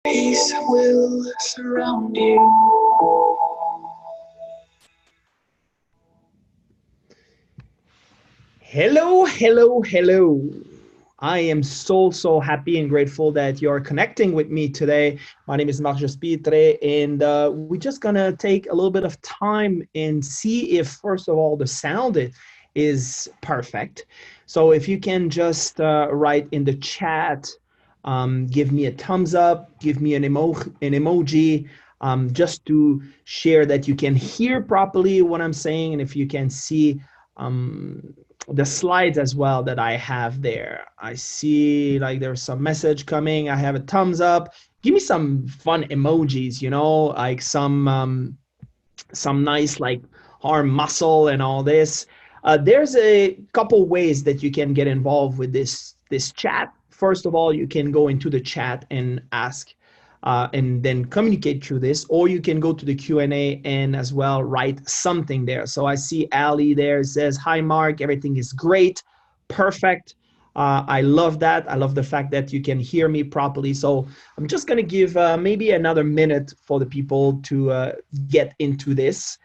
Peace will surround you. Hello, hello, hello. I am so happy and grateful that you're connecting with me today. My name is Marc Jospitre, and we're just gonna take a little bit of time and see if, first of all, the sound is perfect. So if you can just write in the chat, give me a thumbs up, give me an emoji, just to share that you can hear properly what I'm saying, and if you can see the slides as well that I have there. I see like there's some message coming. I have a thumbs up. Give me some fun emojis, like some nice like arm muscle and all this. There's a couple ways that you can get involved with this chat. First of all, you can go into the chat and ask and then communicate through this, or you can go to the Q&A and as well write something there. So I see Ali there. It says, hi, Mark, everything is great, perfect. I love that. I love the fact that you can hear me properly. So I'm just going to give maybe another minute for the people to get into this.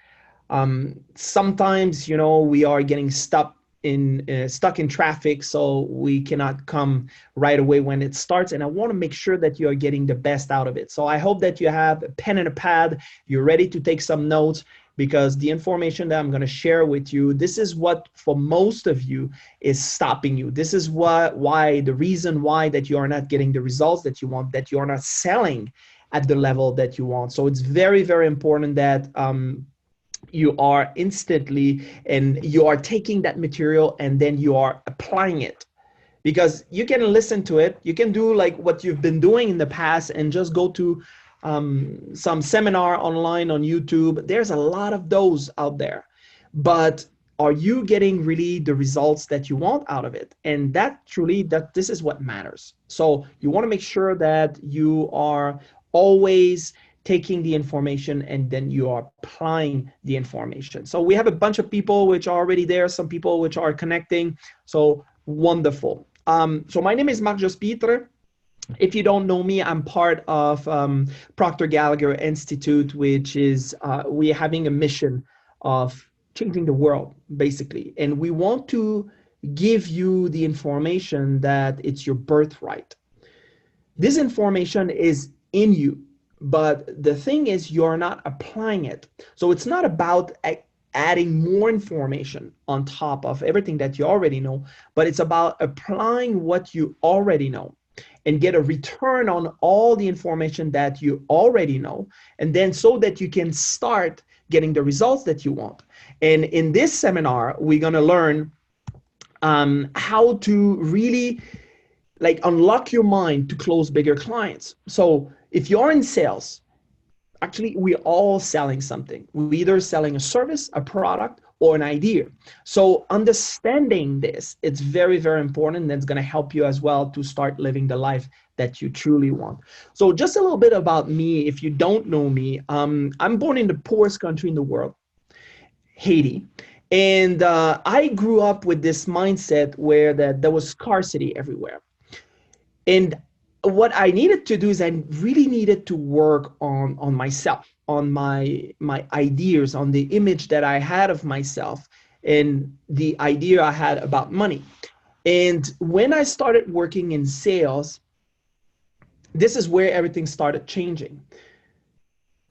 Sometimes, we are getting stuck in traffic, so we cannot come right away when it starts. And I want to make sure that you are getting the best out of it. So I hope that you have a pen and a pad. You're ready to take some notes, because the information that I'm going to share with you, this is what for most of you is stopping you. This is the reason why that you are not getting the results that you want, that you are not selling at the level that you want. So it's very important that you are instantly and you are taking that material and then you are applying it, because you can listen to it, you can do like what you've been doing in the past and just go to some seminar online on YouTube. There's a lot of those out there, but are you getting really the results that you want out of it? And that this is what matters. So you want to make sure that you are always taking the information and then you are applying the information. So we have a bunch of people which are already there, some people which are connecting. So wonderful. So my name is Marc Jospitre. If you don't know me, I'm part of Procter Gallagher Institute, which is we're having a mission of changing the world, basically. And we want to give you the information that it's your birthright. This information is in you, but the thing is you're not applying it. So it's not about adding more information on top of everything that you already know, but it's about applying what you already know and get a return on all the information that you already know, and then so that you can start getting the results that you want. And in this seminar, we're going to learn how to really like unlock your mind to close bigger clients. So if you're in sales, actually we're all selling something. We're either selling a service, a product, or an idea. So understanding this, it's very important, and it's going to help you as well to start living the life that you truly want. So just a little bit about me. If you don't know me, I'm born in the poorest country in the world, Haiti. And I grew up with this mindset where there was scarcity everywhere. And what I needed to do is I really needed to work on myself, on my ideas, on the image that I had of myself and the idea I had about money. And when I started working in sales, this is where everything started changing,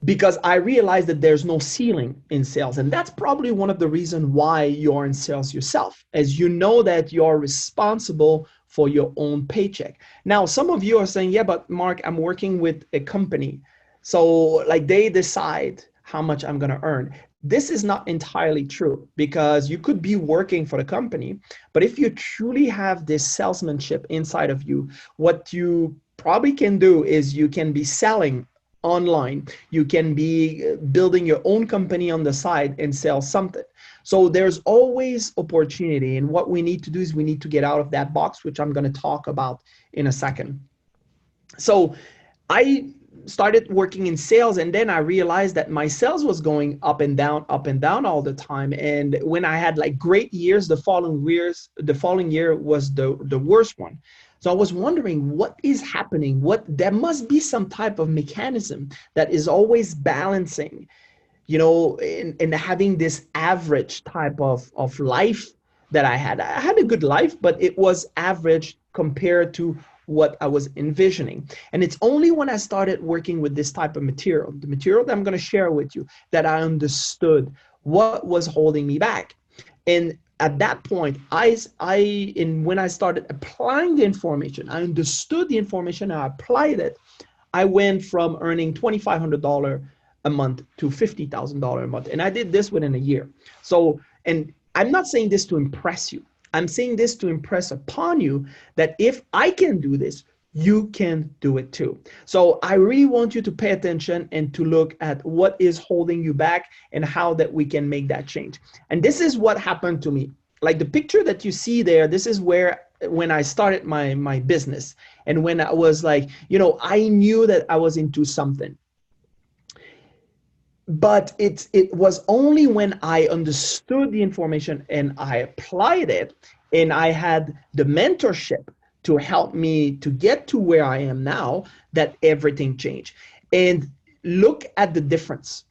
because I realized that there's no ceiling in sales. And that's probably one of the reasons why you're in sales yourself, as you know that you're responsible for your own paycheck. Now, some of you are saying, yeah, but Mark, I'm working with a company. So like they decide how much I'm going to earn. This is not entirely true, because you could be working for the company, but if you truly have this salesmanship inside of you, what you probably can do is you can be selling online. You can be building your own company on the side and sell something. So there's always opportunity. And what we need to do is we need to get out of that box, which I'm going to talk about in a second. So I started working in sales, and then I realized that my sales was going up and down all the time. And when I had like great years, the following year was the worst one. So I was wondering what is happening. There must be some type of mechanism that is always balancing, in having this average type of life that I had. I had a good life, but it was average compared to what I was envisioning. And it's only when I started working with this type of material, the material that I'm going to share with you, that I understood what was holding me back. And at that point, when I started applying the information, I understood the information, I applied it. I went from earning $2,500 a month to $50,000 a month. And I did this within a year. So, and I'm not saying this to impress you. I'm saying this to impress upon you that if I can do this, you can do it too. So I really want you to pay attention and to look at what is holding you back and how that we can make that change. And this is what happened to me. Like the picture that you see there, this is when I started my business, and when I was like, I knew that I was into something. But it was only when I understood the information and I applied it, and I had the mentorship to help me to get to where I am now, that everything changed. And look at the difference.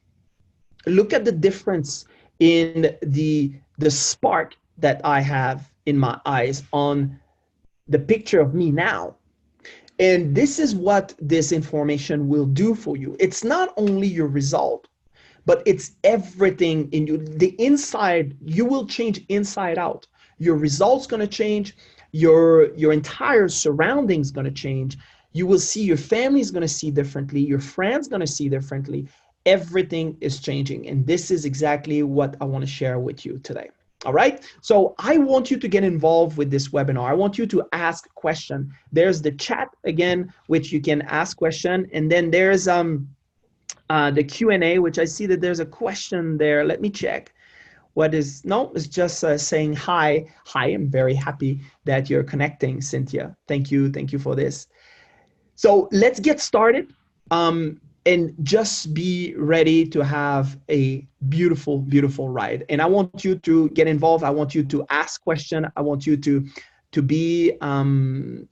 Look at the difference in the spark that I have in my eyes on the picture of me now. And this is what this information will do for you. It's not only your result, but it's everything in you. The inside, you will change inside out. Your results going to change. Your entire surroundings going to change. You will see your family is going to see differently. Your friends going to see differently. Everything is changing. And this is exactly what I want to share with you today. All right. So I want you to get involved with this webinar. I want you to ask a question. There's the chat again, which you can ask question. And then there's the Q&A, which I see that there's a question there. Let me check. It's just saying hi. Hi, I'm very happy that you're connecting, Cynthia. Thank you for this. So let's get started. And just be ready to have a beautiful, beautiful ride. And I want you to get involved. I want you to ask questions. I want you to be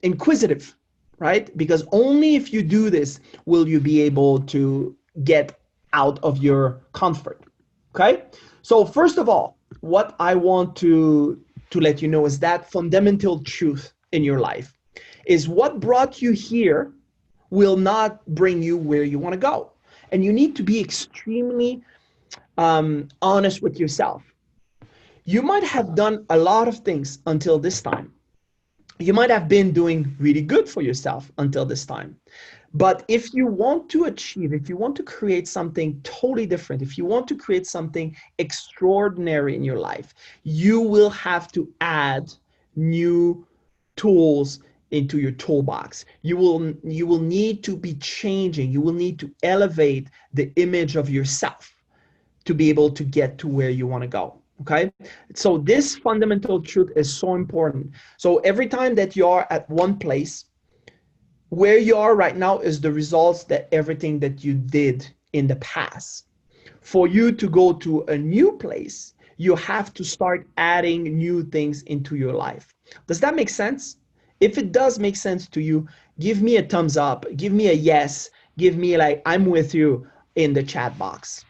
inquisitive, right? Because only if you do this will you be able to get out of your comfort, okay? So first of all, what I want to let you know is that fundamental truth in your life is what brought you here will not bring you where you want to go. And you need to be extremely honest with yourself. You might have done a lot of things until this time. You might have been doing really good for yourself until this time. But if you want to achieve, if you want to create something totally different, if you want to create something extraordinary in your life, you will have to add new tools into your toolbox. You will need to be changing. You will need to elevate the image of yourself to be able to get to where you want to go. Okay. So this fundamental truth is so important. So every time that you are at one place, where you are right now is the results that everything that you did in the past. For you to go to a new place, you have to start adding new things into your life. Does that make sense? If it does make sense to you, give me a thumbs up, give me a yes, give me like I'm with you in the chat box,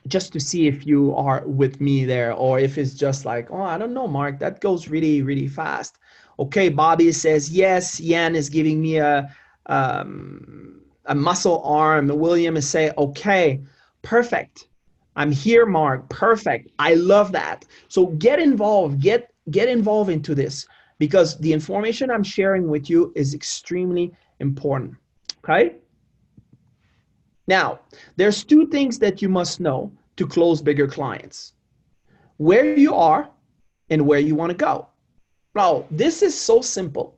just to see if you are with me there, or if it's just like, oh, I don't know, Mark, that goes really, really fast. Okay, Bobby says yes. Yan is giving me a muscle arm. William is saying, okay, perfect. I'm here, Mark. Perfect. I love that. So get involved. Get involved into this, because the information I'm sharing with you is extremely important. Okay. Now, there's two things that you must know to close bigger clients: where you are and where you want to go. Now, this is so simple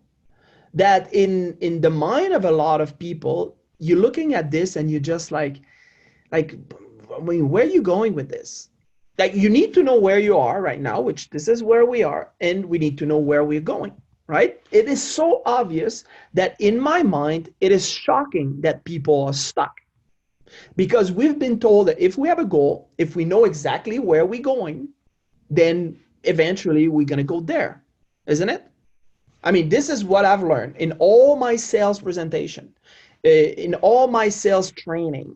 that in the mind of a lot of people, you're looking at this and you're just like, I mean, where are you going with this? Like, you need to know where you are right now, which this is where we are, and we need to know where we're going, right? It is so obvious that in my mind, it is shocking that people are stuck, because we've been told that if we have a goal, if we know exactly where we're going, then eventually we're going to go there, isn't it? I mean, this is what I've learned in all my sales presentation, in all my sales training.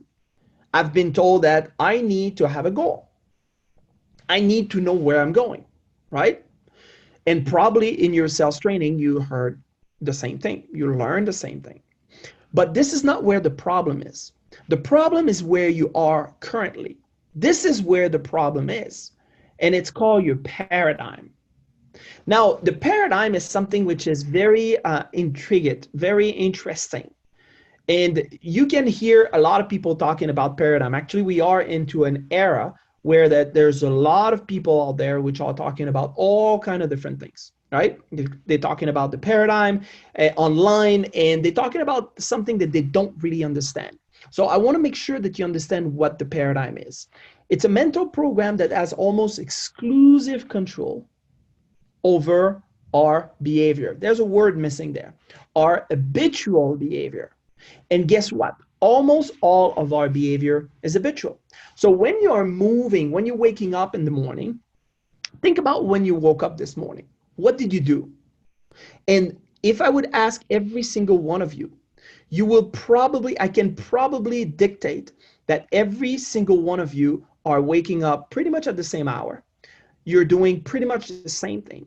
I've been told that I need to have a goal. I need to know where I'm going, right? And probably in your sales training, you heard the same thing. You learned the same thing. But this is not where the problem is. The problem is where you are currently. This is where the problem is. And it's called your paradigm. Now, the paradigm is something which is very intriguing, very interesting. And you can hear a lot of people talking about paradigm. Actually, we are into an era where there's a lot of people out there which are talking about all kind of different things, right? They're talking about the paradigm online, and they're talking about something that they don't really understand. So I want to make sure that you understand what the paradigm is. It's a mental program that has almost exclusive control over our behavior. There's a word missing there. Our habitual behavior. And guess what? Almost all of our behavior is habitual. So when you're moving, when you're waking up in the morning, think about when you woke up this morning. What did you do? And if I would ask every single one of you, I can probably dictate that every single one of you are waking up pretty much at the same hour. You're doing pretty much the same thing.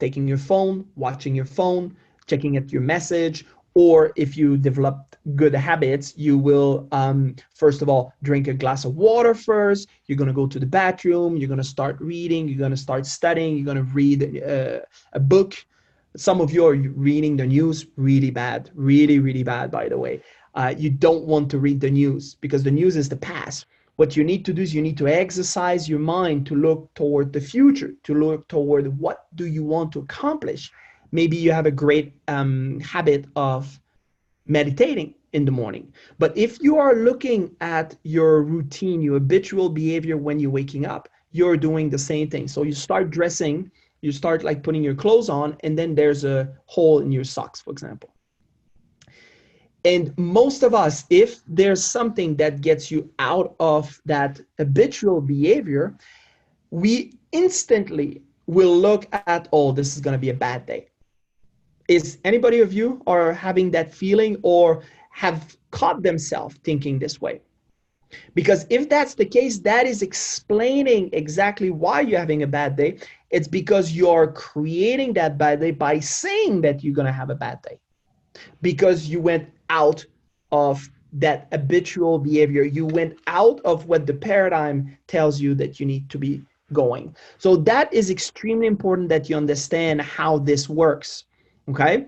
Taking your phone, watching your phone, checking at your message, or if you developed good habits, you will, first of all, drink a glass of water first. You're going to go to the bathroom. You're going to start reading. You're going to start studying. You're going to read a book. Some of you are reading the news really bad, really, really bad, by the way. You don't want to read the news because the news is the past. What you need to do is you need to exercise your mind to look toward the future, to look toward what do you want to accomplish. Maybe you have a great habit of meditating in the morning. But if you are looking at your routine, your habitual behavior when you're waking up, you're doing the same thing. So you start dressing, you start like putting your clothes on, and then there's a hole in your socks, for example. And most of us, if there's something that gets you out of that habitual behavior, we instantly will look at, oh, this is going to be a bad day. Is anybody of you are having that feeling or have caught themselves thinking this way? Because if that's the case, that is explaining exactly why you're having a bad day. It's because you're creating that bad day by saying that you're going to have a bad day. Because you went out of that habitual behavior. You went out of what the paradigm tells you that you need to be going. So that is extremely important that you understand how this works. Okay.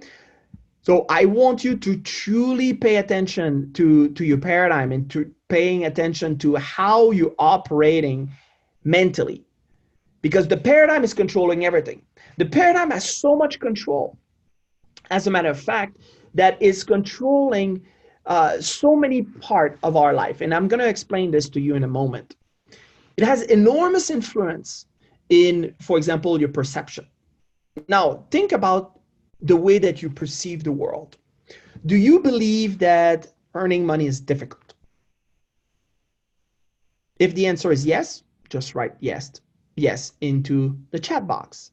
So I want you to truly pay attention to your paradigm and to paying attention to how you're operating mentally, because the paradigm is controlling everything. The paradigm has so much control, as a matter of fact, that is controlling so many parts of our life. And I'm going to explain this to you in a moment. It has enormous influence in, for example, your perception. Now, think about the way that you perceive the world. Do you believe that earning money is difficult? If the answer is yes, just write yes into the chat box.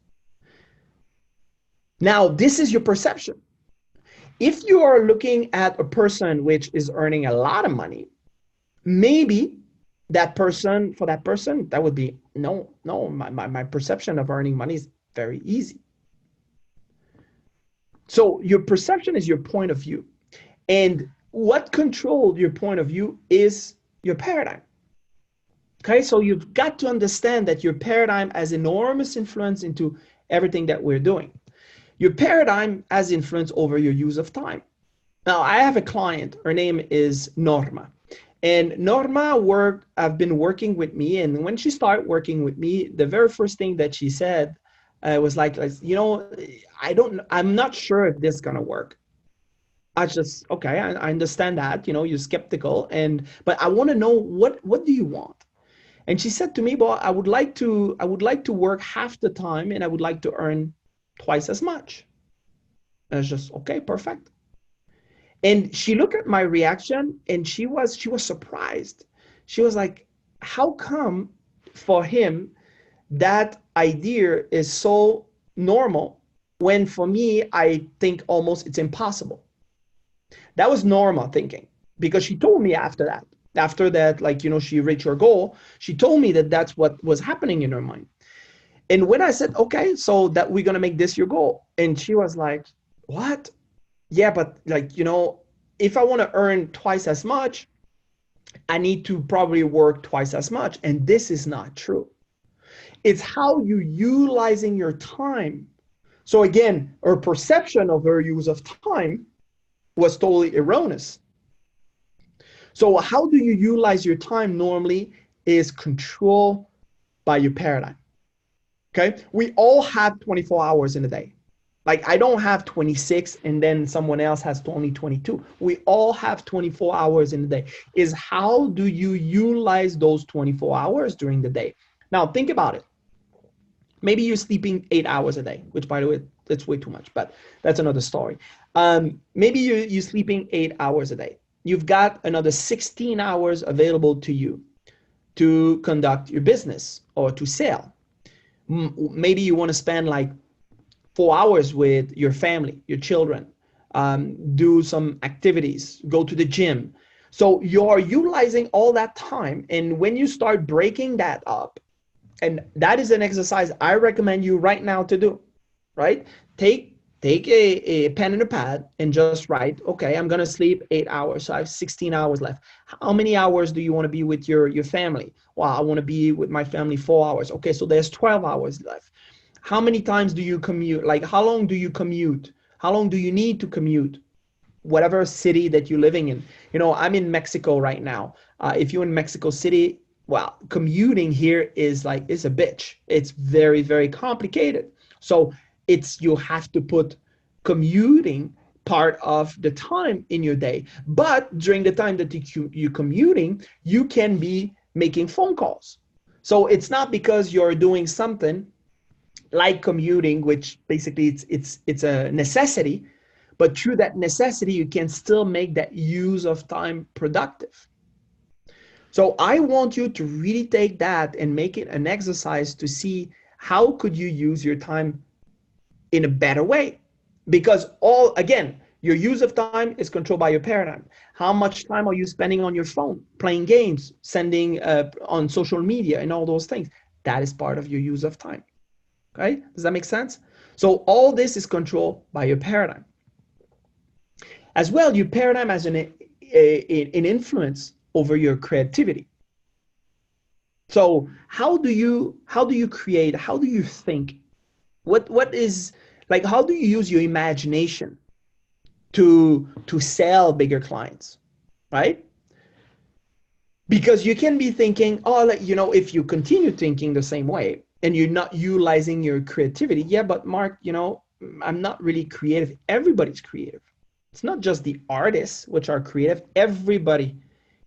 Now, this is your perception. If you are looking at a person which is earning a lot of money, maybe that person, that would be, no, my perception of earning money is very easy. So your perception is your point of view. And what controlled your point of view is your paradigm. Okay, so you've got to understand that your paradigm has enormous influence into everything that we're doing. Your paradigm has influence over your use of time. Now, I have a client, her name is Norma. And Norma have been working with me. And when she started working with me, the very first thing that she said was like, you know, I'm not sure if this is going to work. I just, okay, I understand that, you know, you're skeptical, but I want to know what do you want? And she said to me, well, I would like to work half the time and I would like to earn twice as much. And I was just, okay, perfect. And she looked at my reaction and she was surprised. She was like, how come for him that idea is so normal when for me, I think almost it's impossible. That was Norma thinking, because she told me after that, like, she reached her goal. She told me that that's what was happening in her mind. And when I said, okay, so that we're going to make this your goal. And she was like, what? Yeah, but like, if I want to earn twice as much, I need to probably work twice as much. And this is not true. It's how you utilizing your time. So again, her perception of her use of time was totally erroneous. So how do you utilize your time normally is controlled by your paradigm. Okay. We all have 24 hours in a day. Like I don't have 26 and then someone else has only 22. We all have 24 hours in a day. Is how do you utilize those 24 hours during the day? Now think about it. Maybe you're sleeping 8 hours a day, which by the way, that's way too much, but that's another story. Maybe you're sleeping 8 hours a day. You've got another 16 hours available to you to conduct your business or to sell. Maybe you want to spend like 4 hours with your family, your children, do some activities, go to the gym. So you're utilizing all that time. And when you start breaking that up, and that is an exercise I recommend you right now to do, right? Take a pen and a pad and just write, okay, I'm going to sleep 8 hours. So I have 16 hours left. How many hours do you want to be with your family? Well, I want to be with my family 4 hours. Okay, so there's 12 hours left. How many times do you commute? Like, how long do you commute? How long do you need to commute? Whatever city that you're living in. I'm in Mexico right now. If you're in Mexico City, well, commuting here is a bitch. It's very, very complicated. So you have to put commuting part of the time in your day. But during the time that you're commuting, you can be making phone calls. So it's not because you're doing something like commuting, which basically it's a necessity, but through that necessity, you can still make that use of time productive. So I want you to really take that and make it an exercise to see how could you use your time in a better way? Because again, your use of time is controlled by your paradigm. How much time are you spending on your phone, playing games, sending on social media and all those things? That is part of your use of time. Okay, does that make sense? So all this is controlled by your paradigm. As well, your paradigm has an influence over your creativity. So how do you create? How do you think? What is like? How do you use your imagination to sell bigger clients, right? Because you can be thinking, oh, if you continue thinking the same way and you're not utilizing your creativity, yeah, but Marc, I'm not really creative. Everybody's creative. It's not just the artists which are creative. Everybody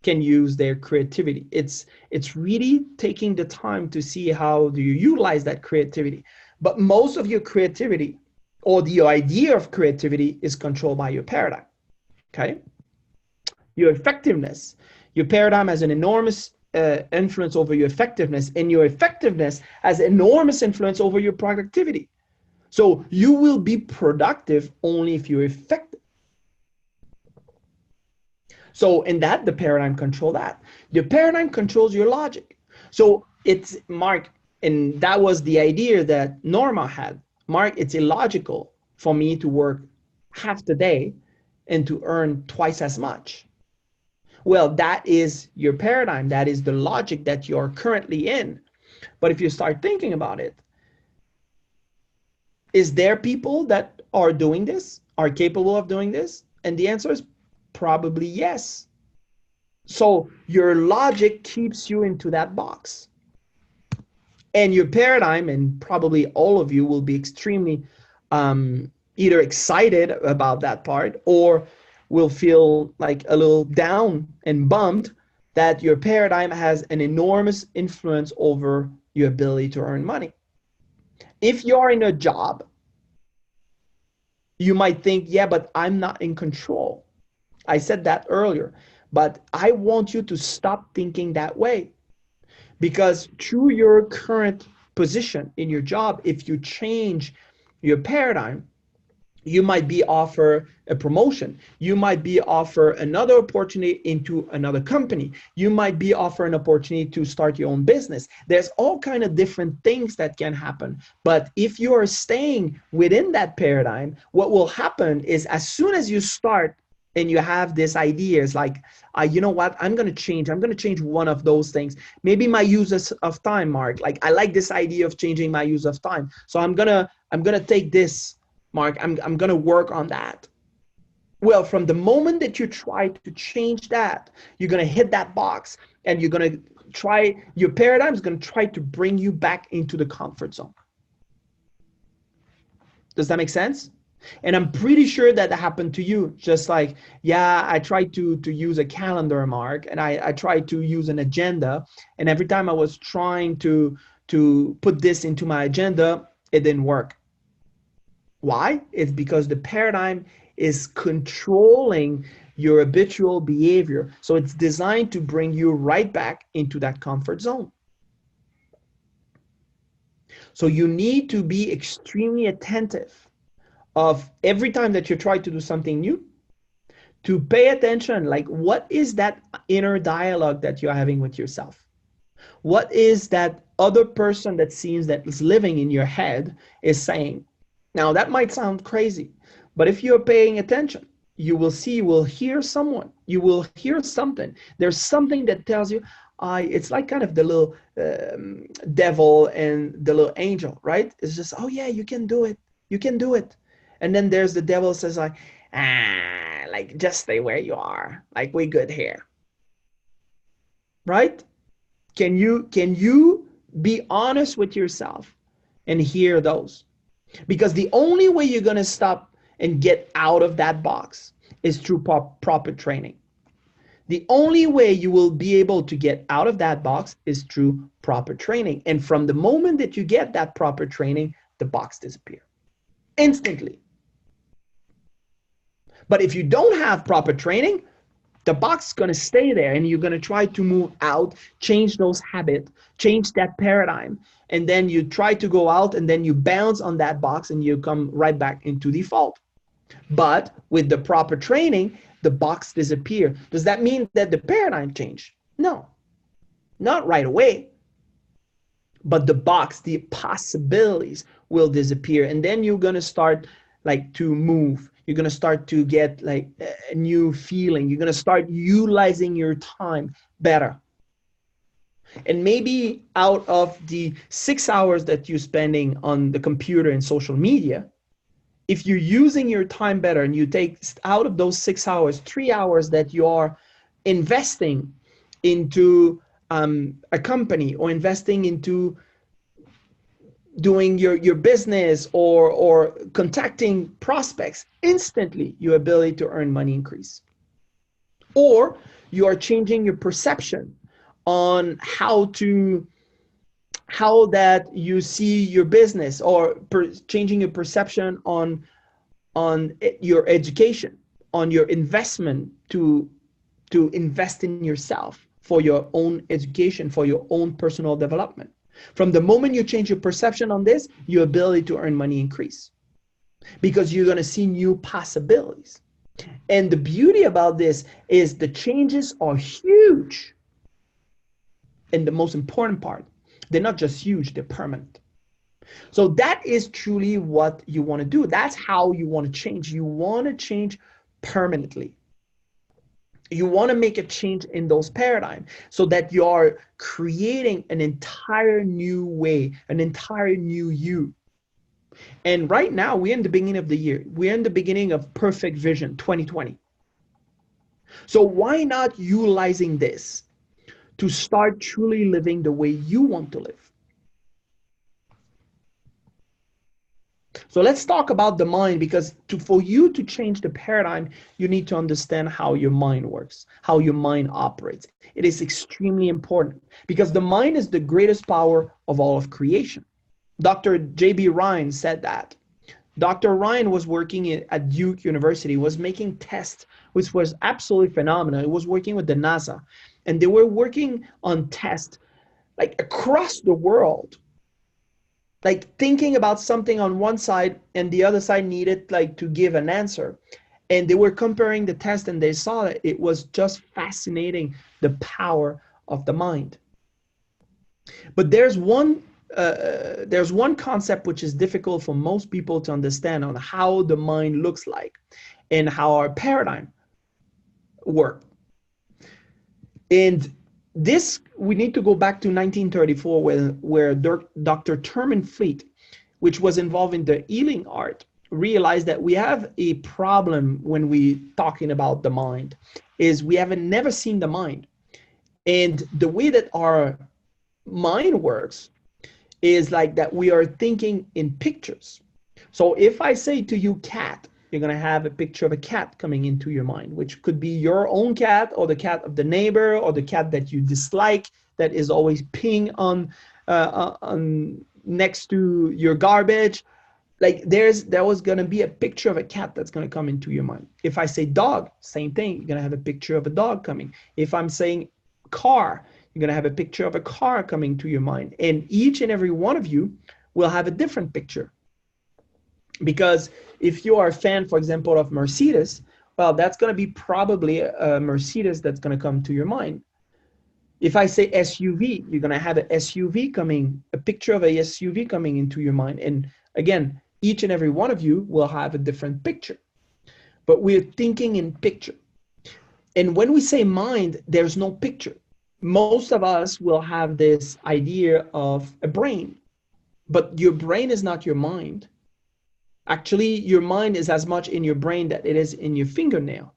can use their creativity. It's really taking the time to see how do you utilize that creativity. But most of your creativity or the idea of creativity is controlled by your paradigm. Okay? Your effectiveness. Your paradigm has an enormous influence over your effectiveness, and your effectiveness has enormous influence over your productivity. So you will be productive only if you're effective. So in that, the paradigm controls that. The paradigm controls your logic. So it's, Marc, and that was the idea that Norma had. Marc, it's illogical for me to work half the day and to earn twice as much. Well, that is your paradigm. That is the logic that you're currently in. But if you start thinking about it, is there people that are doing this, are capable of doing this? And the answer is probably yes. So your logic keeps you into that box. And your paradigm, and probably all of you will be extremely either excited about that part or will feel like a little down and bummed that your paradigm has an enormous influence over your ability to earn money. If you're in a job, you might think, yeah, but I'm not in control. I said that earlier, but I want you to stop thinking that way, because through your current position in your job, if you change your paradigm, you might be offer a promotion. You might be offer another opportunity into another company. You might be offer an opportunity to start your own business. There's all kind of different things that can happen. But if you are staying within that paradigm, what will happen is as soon as you start and you have this idea, it's like, you know what, I'm going to change one of those things. Maybe my use of time, Mark. Like, I like this idea of changing my use of time. So I'm going to take this, Mark, I'm going to work on that. Well, from the moment that you try to change that, you're going to hit that box and you're going to try, your paradigm is going to try to bring you back into the comfort zone. Does that make sense? And I'm pretty sure that happened to you. Just like, yeah, I tried to use a calendar, Mark, and I tried to use an agenda. And every time I was trying to put this into my agenda, it didn't work. Why? It's because the paradigm is controlling your habitual behavior. So it's designed to bring you right back into that comfort zone. So you need to be extremely attentive of every time that you try to do something new, to pay attention, like what is that inner dialogue that you're having with yourself? What is that other person that seems that is living in your head is saying? Now, that might sound crazy, but if you're paying attention, you will see, you will hear someone, you will hear something. There's something that tells you, it's like kind of the little devil and the little angel, right? It's just, oh yeah, you can do it. You can do it. And then there's the devil says like, like just stay where you are. Like, we good here. Right? Can you be honest with yourself and hear those? Because the only way you're going to stop and get out of that box is through proper training. The only way you will be able to get out of that box is through proper training. And from the moment that you get that proper training, the box disappears instantly. But if you don't have proper training, the box is going to stay there and you're going to try to move out, change those habits, change that paradigm. And then you try to go out and then you bounce on that box and you come right back into default. But with the proper training, the box disappears. Does that mean that the paradigm changed? No, not right away. But the box, the possibilities will disappear. And then you're going to start like to move. You're going to start to get like a new feeling. You're going to start utilizing your time better. And maybe out of the 6 hours that you're spending on the computer and social media, if you're using your time better and you take out of those 6 hours, 3 hours that you are investing into a company or investing into doing your business or contacting prospects, instantly your ability to earn money increase. Or you are changing your perception on how that you see your business, or changing your perception on your education, on your investment to invest in yourself for your own education, for your own personal development. From the moment you change your perception on this, your ability to earn money increase, because you're going to see new possibilities. And the beauty about this is the changes are huge. And the most important part, they're not just huge, they're permanent. So that is truly what you want to do. That's how you want to change. You want to change permanently. You want to make a change in those paradigms so that you are creating an entire new way, an entire new you. And right now, we're in the beginning of the year. We're in the beginning of Perfect Vision 2020. So why not utilizing this to start truly living the way you want to live? So let's talk about the mind, because for you to change the paradigm, you need to understand how your mind works, how your mind operates. It is extremely important because the mind is the greatest power of all of creation. Dr. J.B. Ryan said that. Dr. Ryan was working at Duke University, was making tests, which was absolutely phenomenal. He was working with the NASA, and they were working on tests like across the world, like thinking about something on one side and the other side needed like to give an answer. And they were comparing the test and they saw that it was just fascinating, the power of the mind. But there's one concept which is difficult for most people to understand on how the mind looks like and how our paradigm work. And this, we need to go back to 1934 where Dr. Thurman Fleet, which was involved in the healing art, realized that we have a problem when we talking about the mind, is we haven't never seen the mind. And the way that our mind works is like that we are thinking in pictures. So if I say to you cat, you're going to have a picture of a cat coming into your mind, which could be your own cat or the cat of the neighbor or the cat that you dislike that is always peeing on next to your garbage. Like there was going to be a picture of a cat that's going to come into your mind. If I say dog, same thing. You're going to have a picture of a dog coming. If I'm saying car, you're going to have a picture of a car coming to your mind. And each and every one of you will have a different picture. Because if you are a fan, for example, of Mercedes, well, that's going to be probably a Mercedes that's going to come to your mind. If I say SUV, you're going to have a SUV coming, a picture of a SUV coming into your mind. And again, each and every one of you will have a different picture. But we're thinking in picture. And when we say mind, there's no picture. Most of us will have this idea of a brain, but your brain is not your mind. Actually, your mind is as much in your brain that it is in your fingernail.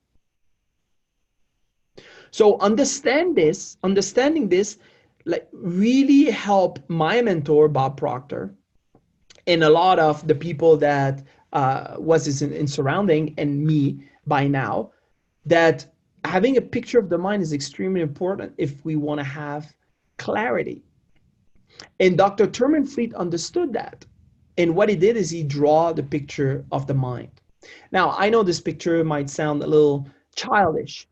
So understanding this, like really helped my mentor, Bob Proctor, and a lot of the people that was in surrounding and me by now, that having a picture of the mind is extremely important if we want to have clarity. And Dr. Thurman Fleet understood that. And what he did is he draw the picture of the mind. Now, I know this picture might sound a little childish.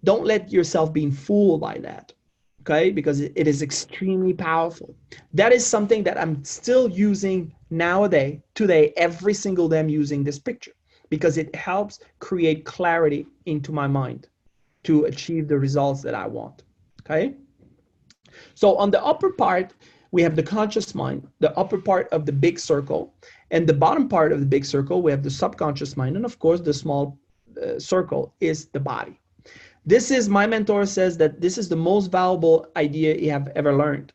Don't let yourself be fooled by that, okay? Because it is extremely powerful. That is something that I'm still using nowadays, today, every single day I'm using this picture because it helps create clarity into my mind to achieve the results that I want, okay? So on the upper part, we have the conscious mind, the upper part of the big circle, and the bottom part of the big circle, we have the subconscious mind, and of course, the small circle is the body. This is, my mentor says that this is the most valuable idea he have ever learned.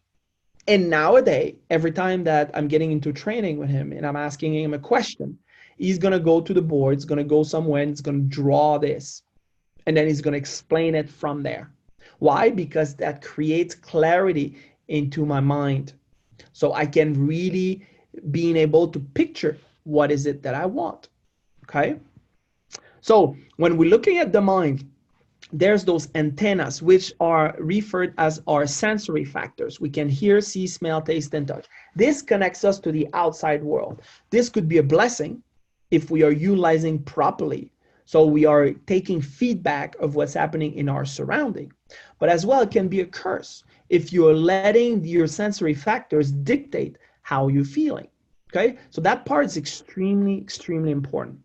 And nowadays, every time that I'm getting into training with him and I'm asking him a question, he's gonna go to the board, he's gonna go somewhere and he's gonna draw this. And then he's gonna explain it from there. Why? Because that creates clarity into my mind. So I can really being able to picture what is it that I want, okay? So when we're looking at the mind, there's those antennas, which are referred as our sensory factors. We can hear, see, smell, taste, and touch. This connects us to the outside world. This could be a blessing if we are utilizing properly. So we are taking feedback of what's happening in our surrounding. But as well, it can be a curse if you're letting your sensory factors dictate how you're feeling, okay? So that part is extremely, extremely important.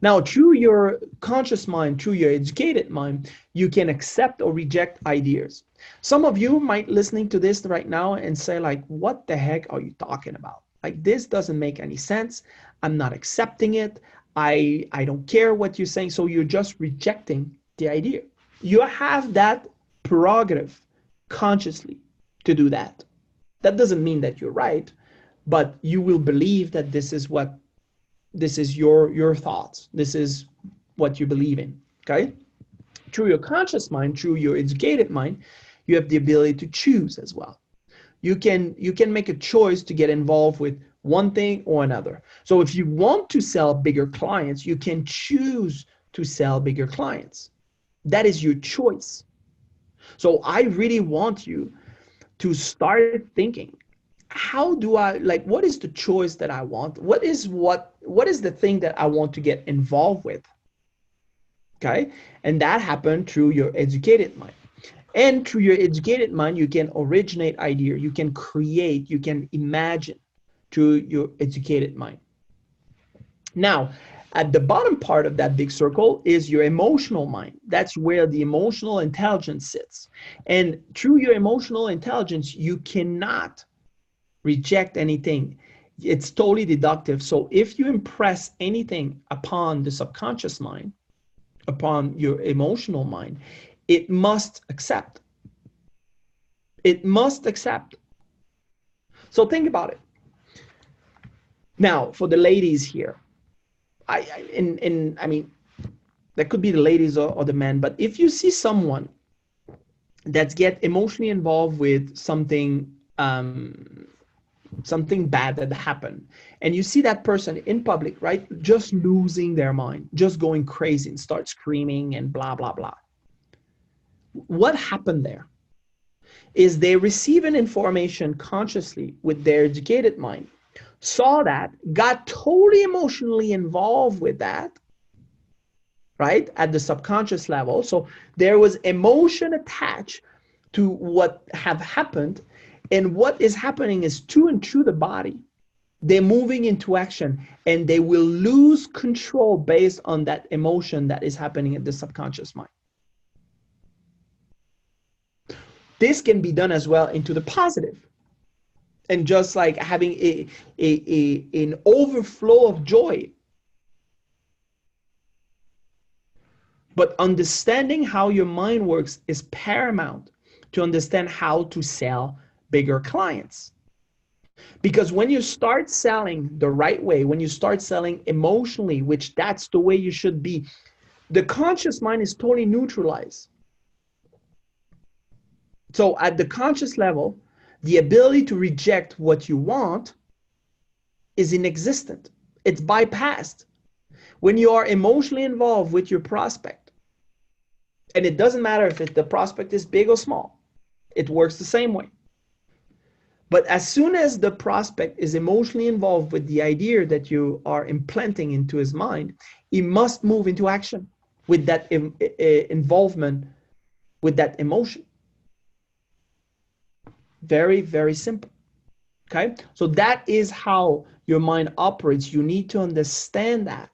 Now, through your conscious mind, through your educated mind, you can accept or reject ideas. Some of you might listening to this right now and say like, what the heck are you talking about? Like, this doesn't make any sense. I'm not accepting it. I don't care what you're saying. So you're just rejecting the idea. You have that prerogative consciously to do that. That doesn't mean that you're right, but you will believe that this is your thoughts. This is what you believe in, okay? Through your conscious mind, through your educated mind, you have the ability to choose as well. You can make a choice to get involved with one thing or another. So if you want to sell bigger clients, you can choose to sell bigger clients. That is your choice. So I really want you to start thinking, how do I, like, what is the choice that I want? What is the thing that I want to get involved with? Okay. And that happened through your educated mind. And through your educated mind, you can originate idea, you can create, you can imagine through your educated mind. Now, at the bottom part of that big circle is your emotional mind. That's where the emotional intelligence sits. And through your emotional intelligence, you cannot reject anything. It's totally deductive. So if you impress anything upon the subconscious mind, upon your emotional mind, it must accept. It must accept. So think about it. Now, for the ladies here, I mean, that could be the ladies or the men, but if you see someone that's get emotionally involved with something, something bad that happened, and you see that person in public, right, just losing their mind, just going crazy and start screaming and blah, blah, blah. What happened there is they receive an information consciously with their educated mind, saw that, got totally emotionally involved with that, right, at the subconscious level. So there was emotion attached to what have happened, and what is happening is to and through the body, they're moving into action, and they will lose control based on that emotion that is happening at the subconscious mind. This can be done as well into the positive. And just like having an overflow of joy. But understanding how your mind works is paramount to understand how to sell bigger clients. Because when you start selling the right way, when you start selling emotionally, which that's the way you should be, the conscious mind is totally neutralized. So at the conscious level, the ability to reject what you want is inexistent. It's bypassed. When you are emotionally involved with your prospect, and it doesn't matter if the prospect is big or small, it works the same way. But as soon as the prospect is emotionally involved with the idea that you are implanting into his mind, he must move into action with that involvement, with that emotion. Very, very simple. Okay, so that is how your mind operates. You need to understand that.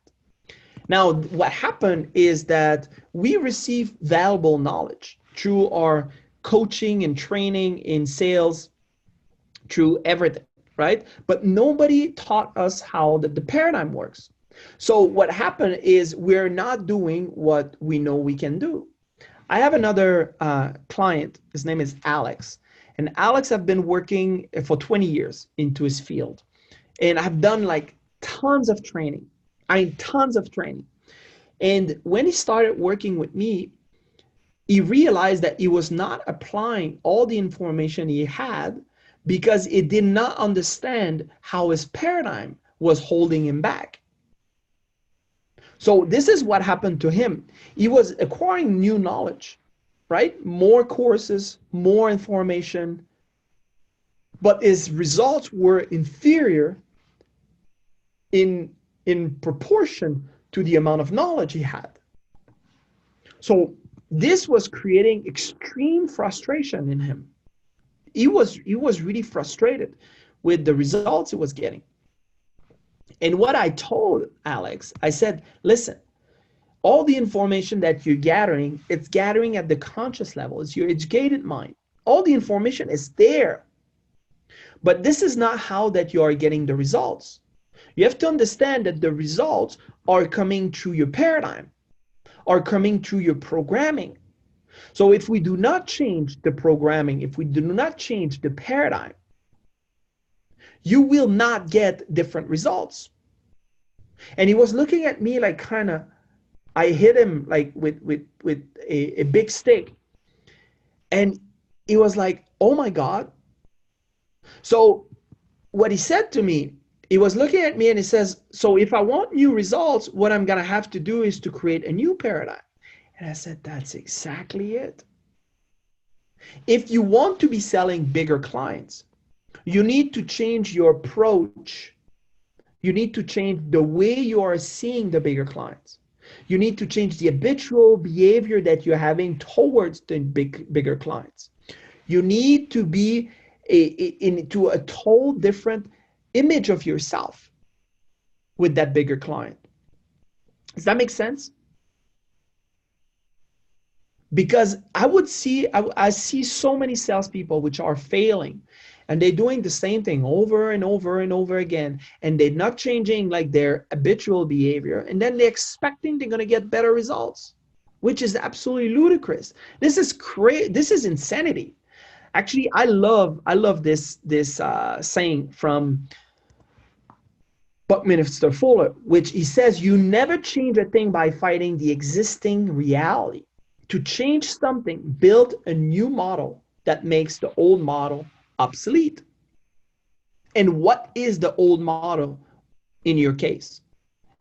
Now, what happened is that we receive valuable knowledge through our coaching and training in sales, through everything, right? But nobody taught us how the paradigm works. So what happened is we're not doing what we know we can do. I have another client. His name is Alex. And Alex have been working for 20 years into his field. And I've done like tons of training. Tons of training. And when he started working with me, he realized that he was not applying all the information he had because he did not understand how his paradigm was holding him back. So this is what happened to him. He was acquiring new knowledge, right? More courses, more information, but his results were inferior in proportion to the amount of knowledge he had. So this was creating extreme frustration in him. He was really frustrated with the results he was getting. And what I told Alex, I said, listen, all the information that you're gathering, it's gathering at the conscious level. It's your educated mind. All the information is there. But this is not how that you are getting the results. You have to understand that the results are coming through your paradigm, are coming through your programming. So if we do not change the programming, if we do not change the paradigm, you will not get different results. And he was looking at me like kind of, I hit him like with a big stick. And he was like, oh my God. So what he said to me, he was looking at me and he says, so if I want new results, what I'm going to have to do is to create a new paradigm. And I said, that's exactly it. If you want to be selling bigger clients, you need to change your approach. You need to change the way you are seeing the bigger clients. You need to change the habitual behavior that you're having towards the bigger clients. You need to be into a total different image of yourself with that bigger client. Does that make sense? Because I see so many salespeople which are failing, and they're doing the same thing over and over and over again, and they're not changing like their habitual behavior, and then they're expecting they're going to get better results, which is absolutely ludicrous. This is this is insanity. Actually, I love this saying from Buckminster Fuller, which he says, you never change a thing by fighting the existing reality. To change something, build a new model that makes the old model obsolete. And what is the old model in your case?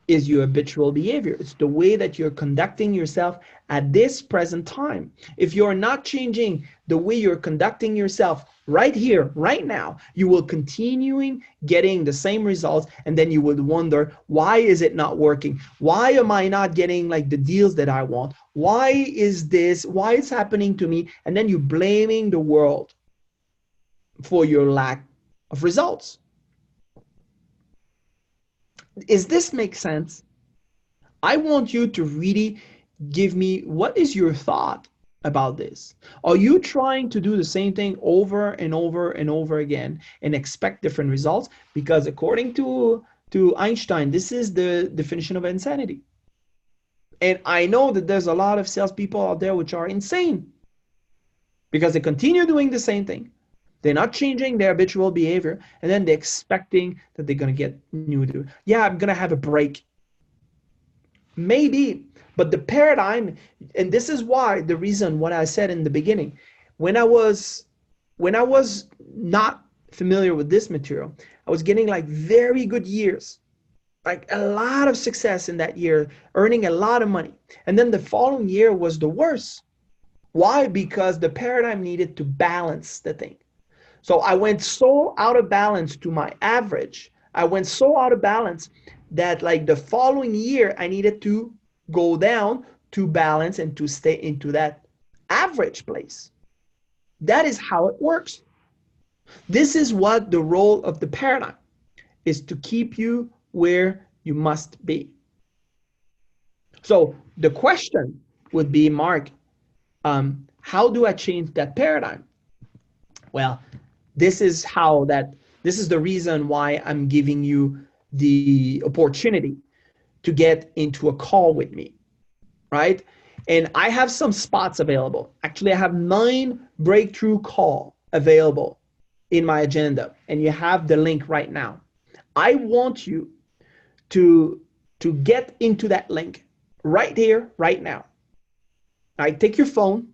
Is your habitual behavior. It's the way that you're conducting yourself at this present time. If you're not changing the way you're conducting yourself right here, right now, you will continuing getting the same results, and then you would wonder, why is it not working? Why am I not getting like the deals that I want? Why is this? Why it's happening to me? And then you're blaming the world for your lack of results. Is this make sense? I want you to really give me, what is your thought about this? Are you trying to do the same thing over and over and over again and expect different results? Because according to Einstein, this is the definition of insanity. And I know that there's a lot of salespeople out there which are insane because they continue doing the same thing. They're not changing their habitual behavior, and then they're expecting that they're going to get new. Yeah, I'm going to have a break. Maybe, but the paradigm, and this is why the reason what I said in the beginning, when I was not familiar with this material, I was getting like very good years, like a lot of success in that year, earning a lot of money. And then the following year was the worst. Why? Because the paradigm needed to balance the thing. So I went so out of balance to my average. I went so out of balance that like the following year, I needed to go down to balance and to stay into that average place. That is how it works. This is what the role of the paradigm is, to keep you where you must be. So the question would be, Marc, how do I change that paradigm? Well, this is the reason why I'm giving you the opportunity to get into a call with me, right? And I have some spots available. Actually, I have 9 breakthrough call available in my agenda, and you have the link right now. I want you to get into that link right here, right now. All right, take your phone,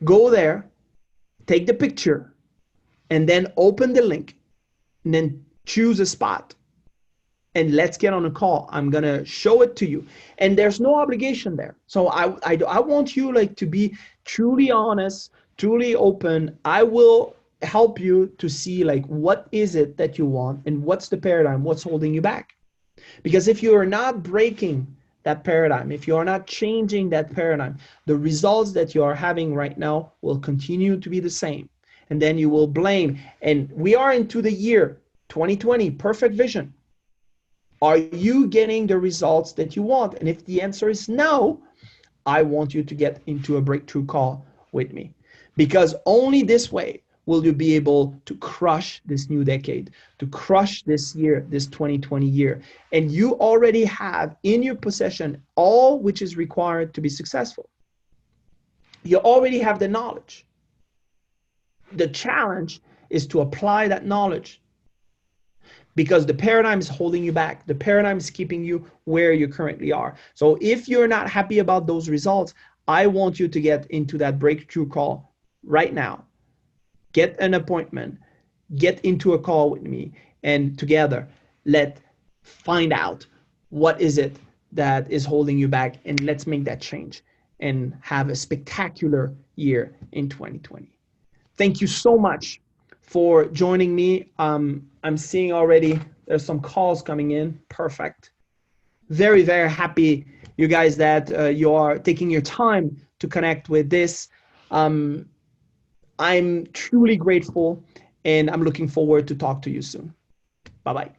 go there, take the picture, and then open the link, and then choose a spot, and let's get on a call. I'm gonna show it to you, and there's no obligation there. So I want you like to be truly honest, truly open. I will help you to see like what is it that you want and what's the paradigm, what's holding you back. Because if you are not breaking that paradigm, if you are not changing that paradigm, the results that you are having right now will continue to be the same. And then you will blame. And we are into the year 2020, perfect vision. Are you getting the results that you want? And if the answer is no, I want you to get into a breakthrough call with me. Because only this way will you be able to crush this new decade, to crush this year, this 2020 year. And you already have in your possession all which is required to be successful. You already have the knowledge. The challenge is to apply that knowledge, because the paradigm is holding you back. The paradigm is keeping you where you currently are. So if you're not happy about those results, I want you to get into that breakthrough call right now. Get an appointment, get into a call with me, and together let's find out what is it that is holding you back, and let's make that change and have a spectacular year in 2020. Thank you so much for joining me. I'm seeing already there's some calls coming in. Perfect. Very, very happy, you guys, that you are taking your time to connect with this. I'm truly grateful, and I'm looking forward to talk to you soon. Bye-bye.